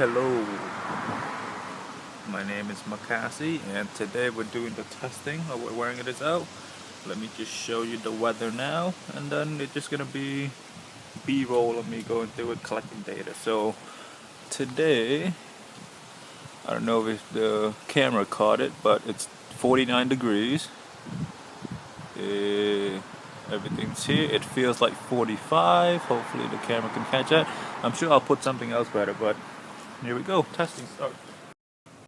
Hello, my name is MAKASY, and today we're doing the testing of what wearing it is out. Let me just show you the weather now, and then it's just gonna be B-roll of me going through it, collecting data. So today, I don't know if the camera caught it, but it's 49 degrees. Everything's here. It feels like 45. Hopefully the camera can catch that. I'm sure I'll put something else better, but here we go. Testing starts.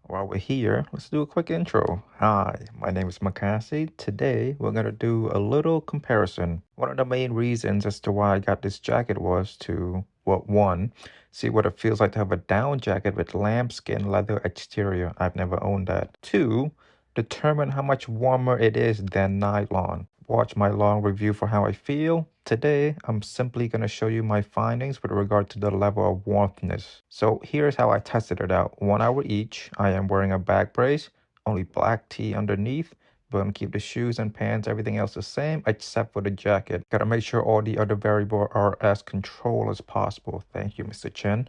While we're here, let's do a quick intro. Hi, my name is MAKASY. Today, we're going to do a little comparison. One of the main reasons as to why I got this jacket was to, well, one, see what it feels like to have a down jacket with lambskin leather exterior. I've never owned that. Two, determine how much warmer it is than nylon. Watch my long review for how I feel. Today, I'm simply going to show you my findings with regard to the level of warmthness. So here's how I tested it out. 1 hour each. I am wearing a back brace, only black tee underneath. But I'm going to keep the shoes and pants, everything else the same, except for the jacket. Got to make sure all the other variables are as controlled as possible. Thank you, Mr. Chen.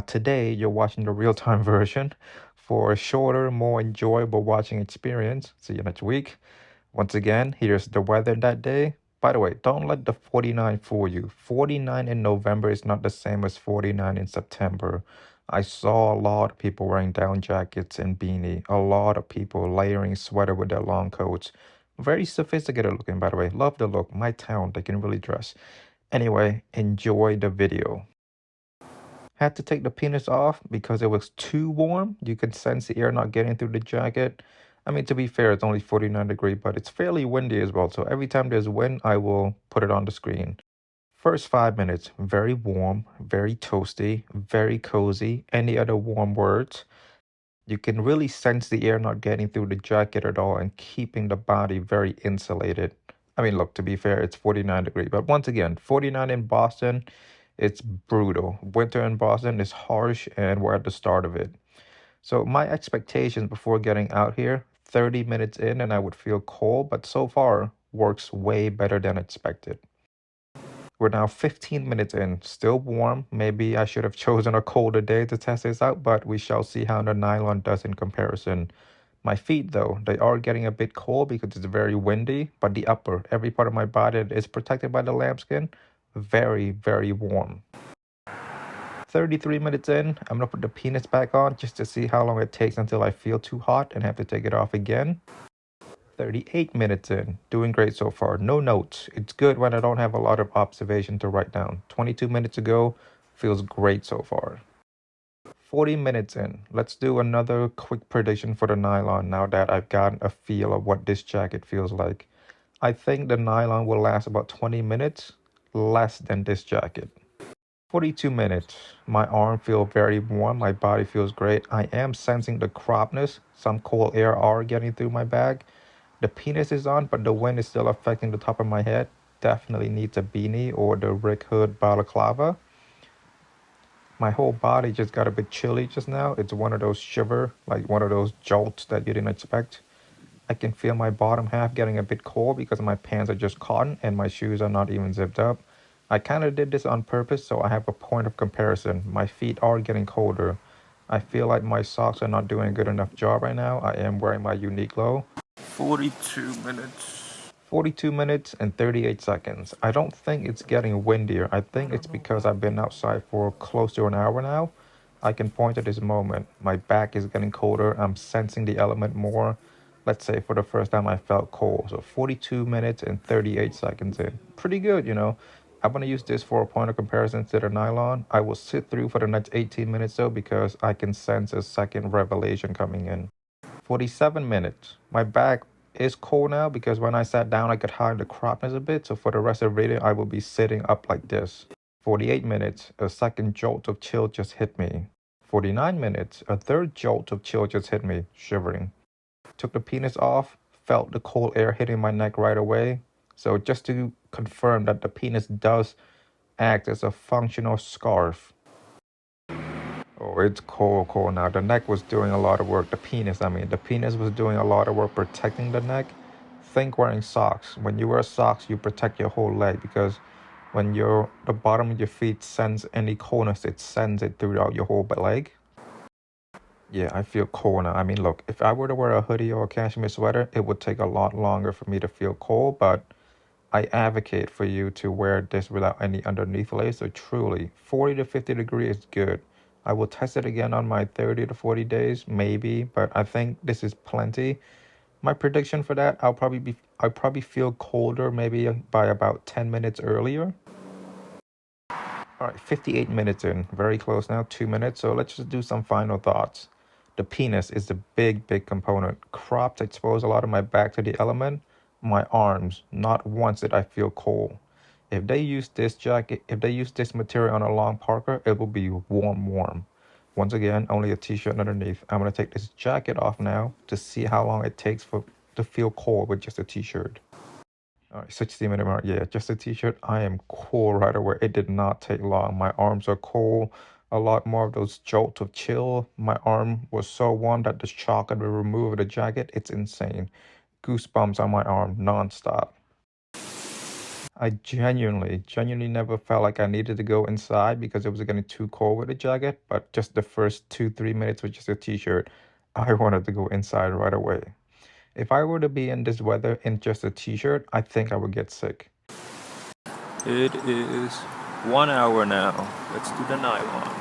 Today, you're watching the real-time version. For a shorter, more enjoyable watching experience, see you next week. Once again, here's the weather that day. By the way, don't let the 49 fool you. 49 in November is not the same as 49 in September. I saw a lot of people wearing down jackets and beanie. A lot of people layering sweater with their long coats. Very sophisticated looking, by the way. Love the look. My town, they can really dress. Anyway, enjoy the video. Had to take the penis off because it was too warm. You could sense the air not getting through the jacket. I mean, to be fair, it's only 49 degrees, but it's fairly windy as well. So every time there's wind, I will put it on the screen. First 5 minutes, very warm, very toasty, very cozy. Any other warm words? You can really sense the air not getting through the jacket at all and keeping the body very insulated. I mean, look, to be fair, it's 49 degrees. But once again, 49 in Boston, it's brutal. Winter in Boston is harsh, and we're at the start of it. So my expectations before getting out here, 30 minutes in and I would feel cold, but so far works way better than expected. We're now 15 minutes in, still warm. Maybe I should have chosen a colder day to test this out, but we shall see how the nylon does in comparison. My feet, though, they are getting a bit cold because it's very windy, but the upper, every part of my body that is protected by the lambskin, very, very warm. 33 minutes in, I'm gonna put the penis back on just to see how long it takes until I feel too hot and have to take it off again. 38 minutes in, doing great so far. No notes. It's good when I don't have a lot of observation to write down. 22 minutes ago, feels great so far. 40 minutes in, let's do another quick prediction for the nylon now that I've gotten a feel of what this jacket feels like. I think the nylon will last about 20 minutes, less than this jacket. 42 minutes. My arm feels very warm. My body feels great. I am sensing the cropness. Some cold air are getting through my bag. The penis is on, but the wind is still affecting the top of my head. Definitely needs a beanie or the Rick Hood balaclava. My whole body just got a bit chilly just now. It's one of those shiver, like one of those jolts that you didn't expect. I can feel my bottom half getting a bit cold because my pants are just cotton and my shoes are not even zipped up. I kind of did this on purpose so I have a point of comparison. My feet are getting colder. I feel like my socks are not doing a good enough job right now. I am wearing my Uniqlo. 42 minutes. 42 minutes and 38 seconds. I don't think it's getting windier. I think it's because I've been outside for close to an hour now. I can point at this moment. My back is getting colder. I'm sensing the element more. Let's say for the first time I felt cold. So 42 minutes and 38 seconds in. Pretty good, you know. I'm going to use this for a point of comparison to the nylon. I will sit through for the next 18 minutes though because I can sense a second revelation coming in. 47 minutes. My back is cold now because when I sat down I could hide the cropness a bit. So for the rest of the video I will be sitting up like this. 48 minutes. A second jolt of chill just hit me. 49 minutes. A third jolt of chill just hit me. Shivering. Took the penis off. Felt the cold air hitting my neck right away. So just to confirm that the penis does act as a functional scarf. Oh, it's cold now. The neck was doing a lot of work. The penis was doing a lot of work protecting the neck. Think wearing socks. When you wear socks, you protect your whole leg because when the bottom of your feet sense any coldness, it sends it throughout your whole leg. Yeah, I feel cold now. I mean, look, if I were to wear a hoodie or a cashmere sweater, it would take a lot longer for me to feel cold, but I advocate for you to wear this without any underneath layer. So truly, 40 to 50 degrees is good. I will test it again on my 30 to 40 days, maybe, but I think this is plenty. My prediction for that, I'll probably feel colder maybe by about 10 minutes earlier. All right, 58 minutes in, very close now, 2 minutes. So let's just do some final thoughts. The penis is the big component. Cropped expose a lot of my back to the element. My arms, not once did I feel cold. If they use this jacket, if they use this material on a long parka, it will be warm. Once again, only a t-shirt underneath. I'm gonna take this jacket off now to see how long it takes for to feel cold with just a t-shirt. All right, 60-minute mark. Yeah, just a t-shirt. I am cool right away. It did not take long. My arms are cool. A lot more of those jolts of chill. My arm was so warm that the shock of the remove of the jacket, it's insane. Goosebumps on my arm nonstop. I genuinely never felt like I needed to go inside because it was getting too cold with the jacket. But just the first 2-3 minutes with just a t-shirt, I wanted to go inside right away. If I were to be in this weather in just a t-shirt, I think I would get sick. It is 1 hour now. Let's do the nylon.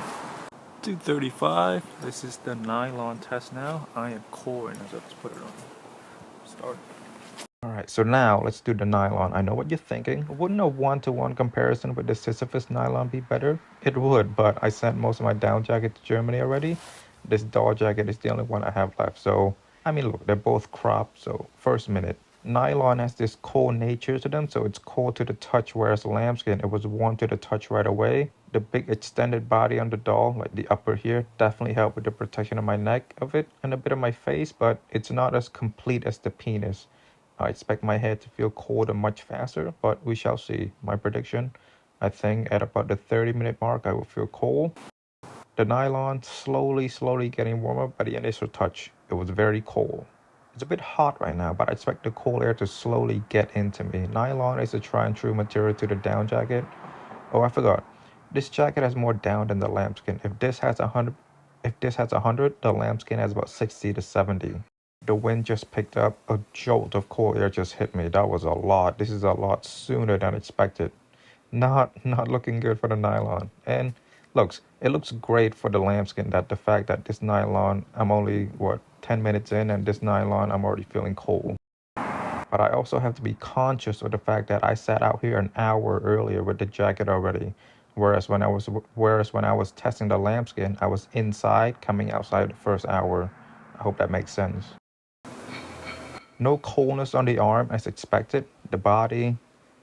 2:35. This is the nylon test now. I am coring as I just put it on. Start. All right, so now let's do the nylon. I know what you're thinking. Wouldn't a one-to-one comparison with the Sisyphus nylon be better? It would, but I sent most of my down jacket to Germany already. This doll jacket is the only one I have left. So, I mean, look, they're both cropped. So, first minute. Nylon has this cold nature to them, so it's cold to the touch, whereas lambskin, it was warm to the touch right away. The big extended body on the doll, like the upper here, definitely helped with the protection of my neck of it and a bit of my face, but it's not as complete as the penis. I expect my head to feel colder much faster, but we shall see. My prediction, I think at about the 30-minute mark, I will feel cold. The nylon slowly getting warmer by the initial touch. It was very cold. It's a bit hot right now, but I expect the cold air to slowly get into me. Nylon is a tried and true material to the down jacket. Oh, I forgot. This jacket has more down than the lambskin. If this has 100, the lambskin has about 60 to 70. The wind just picked up. A jolt of cold air just hit me. That was a lot. This is a lot sooner than expected. Not looking good for the nylon. And it looks great for the lambskin that the fact that this nylon, I'm only, 10 minutes in, and this nylon, I'm already feeling cold. But I also have to be conscious of the fact that I sat out here an hour earlier with the jacket already. Whereas when I was testing the lambskin, I was inside, coming outside the first hour. I hope that makes sense. No coldness on the arm as expected. The body,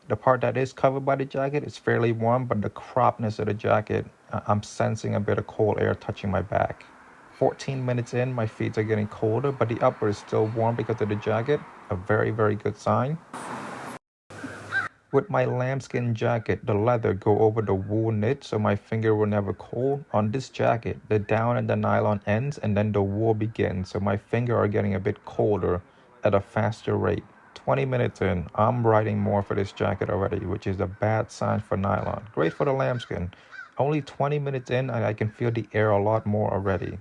the part that is covered by the jacket is fairly warm, but the croppedness of the jacket, I'm sensing a bit of cold air touching my back. 14 minutes in, my feet are getting colder, but the upper is still warm because of the jacket. A very good sign. With my lambskin jacket, the leather go over the wool knit so my finger will never cold. On this jacket, the down and the nylon ends and then the wool begins, so my finger are getting a bit colder at a faster rate. 20 minutes in, I'm writing more for this jacket already, which is a bad sign for nylon. Great for the lambskin. Only 20 minutes in and I can feel the air a lot more already.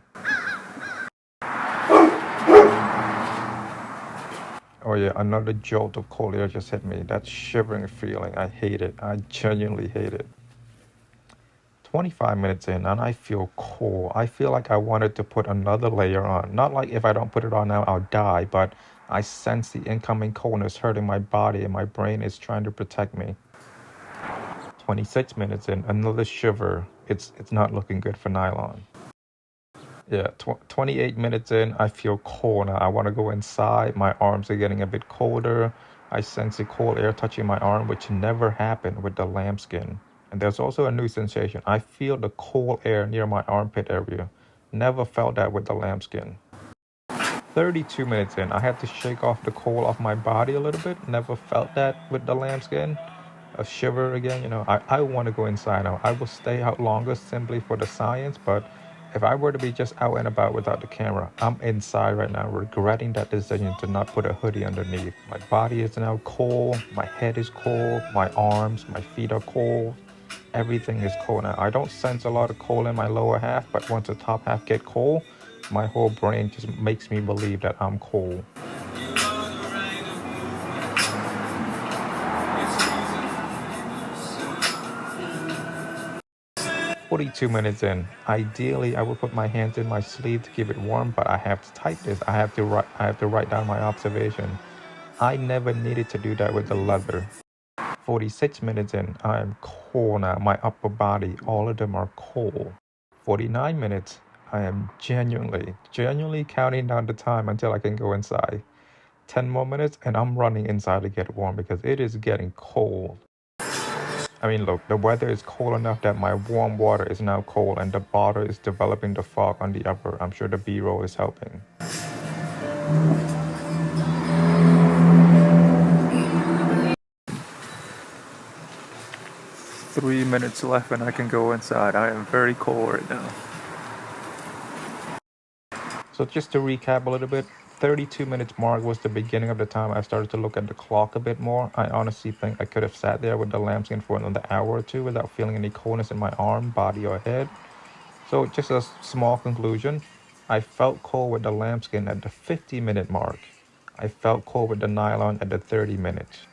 Oh yeah, another jolt of cold air just hit me. That shivering feeling, I hate it. I genuinely hate it. 25 minutes in and I feel cold. I feel like I wanted to put another layer on. Not like if I don't put it on now, I'll die, but I sense the incoming coldness hurting my body and my brain is trying to protect me. 26 minutes in, another shiver. It's not looking good for nylon. Yeah, 28 minutes in, I feel cold now. I want to go inside. My arms are getting a bit colder. I sense the cold air touching my arm, which never happened with the lambskin. And there's also a new sensation. I feel the cold air near my armpit area. Never felt that with the lambskin. 32 minutes in, I had to shake off the cold off my body a little bit. Never felt that with the lambskin. A shiver again, I want to go inside now. I will stay out longer simply for the science, but if I were to be just out and about without the camera, I'm inside right now regretting that decision to not put a hoodie underneath. My body is now cold, my head is cold, my arms, my feet are cold. Everything is cold now. I don't sense a lot of cold in my lower half, but once the top half get cold, My whole brain just makes me believe that I'm cold. 42 minutes in. Ideally, I would put my hands in my sleeve to keep it warm, but I have to type this. I have to write down my observation. I never needed to do that with the leather. 46 minutes in. I am cold now. My upper body, all of them are cold. 49 minutes. I am genuinely counting down the time until I can go inside. 10 more minutes and I'm running inside to get warm because it is getting cold. I mean, look, the weather is cold enough that my warm water is now cold and the bottle is developing the fog on the upper. I'm sure the B-roll is helping. 3 minutes left and I can go inside. I am very cold right now. So just to recap a little bit, 32 minutes mark was the beginning of the time I started to look at the clock a bit more. I honestly think I could have sat there with the lambskin for another hour or two without feeling any coldness in my arm, body, or head. So just a small conclusion, I felt cold with the lambskin at the 50-minute mark. I felt cold with the nylon at the 30 minutes.